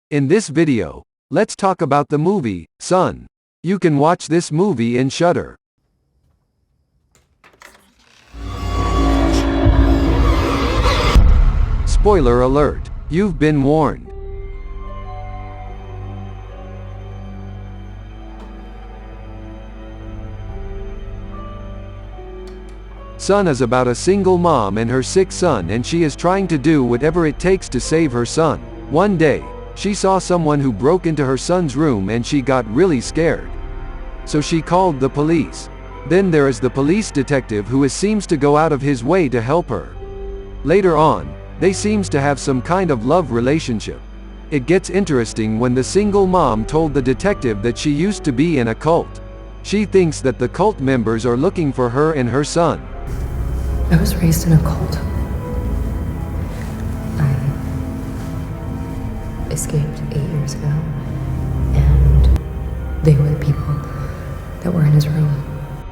In this video, let's talk about the movie, Son. You can watch this movie in Shudder. Spoiler alert, you've been warned. Son is about a single mom and her sick son, and she is trying to do whatever it takes to save her son. One day, she saw someone who broke into her son's room and she got really scared. So she called the police. Then there is the police detective who seems to go out of his way to help her. Later on, they seems to have some kind of love relationship. It gets interesting when the single mom told the detective that she used to be in a cult. She thinks that the cult members are looking for her and her son. I was raised in a cult. I escaped 8 years ago, and they were the people that were in his room.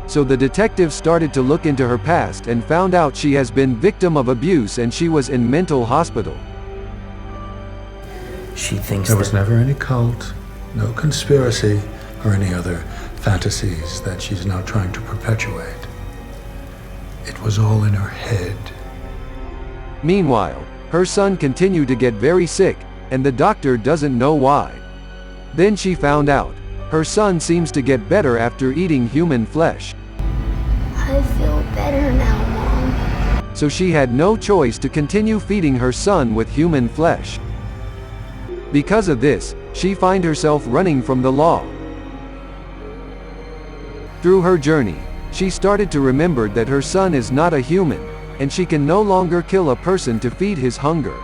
So the detective started to look into her past and found out she has been victim of abuse and she was in mental hospital. She thinks there was never any cult, no conspiracy, or any other fantasies that she's now trying to perpetuate. It was all in her head. Meanwhile, her son continued to get very sick, and the doctor doesn't know why. Then she found out, her son seems to get better after eating human flesh. I feel better now, Mom. So she had no choice to continue feeding her son with human flesh. Because of this, she finds herself running from the law. Through her journey, she started to remember that her son is not a human, and she can no longer kill a person to feed his hunger.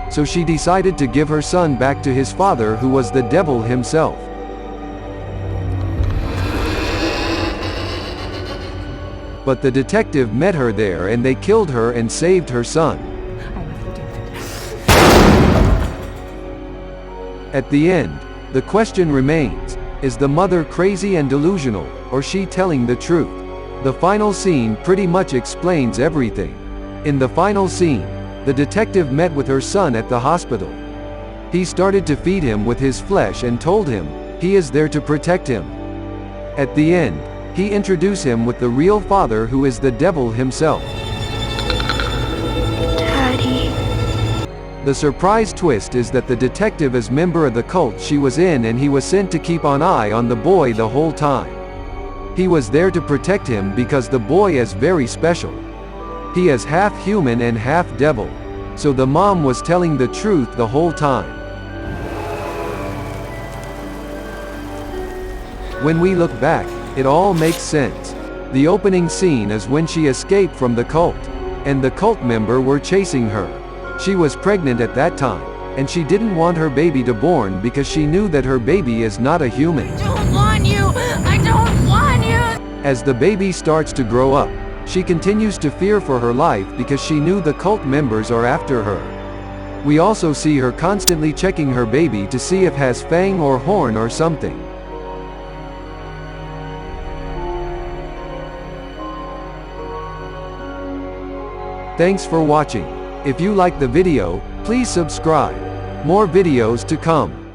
So she decided to give her son back to his father, who was the devil himself. But the detective met her there and they killed her and saved her son. At the end, the question remains, is the mother crazy and delusional, or she telling the truth? The final scene pretty much explains everything. In the final scene, the detective met with her son at the hospital. He started to feed him with his flesh and told him, he is there to protect him. At the end, he introduced him with the real father, who is the devil himself. Daddy. The surprise twist is that the detective is member of the cult she was in, and he was sent to keep an eye on the boy the whole time. He was there to protect him because the boy is very special. He is half human and half devil. So the mom was telling the truth the whole time. When we look back, it all makes sense. The opening scene is when she escaped from the cult, and the cult member were chasing her. She was pregnant at that time, and she didn't want her baby to born because she knew that her baby is not a human. I don't want you! I don't want you! As the baby starts to grow up, she continues to fear for her life because she knew the cult members are after her. We also see her constantly checking her baby to see if has fang or horn or something. Thanks for watching. If you like the video, please subscribe. More videos to come.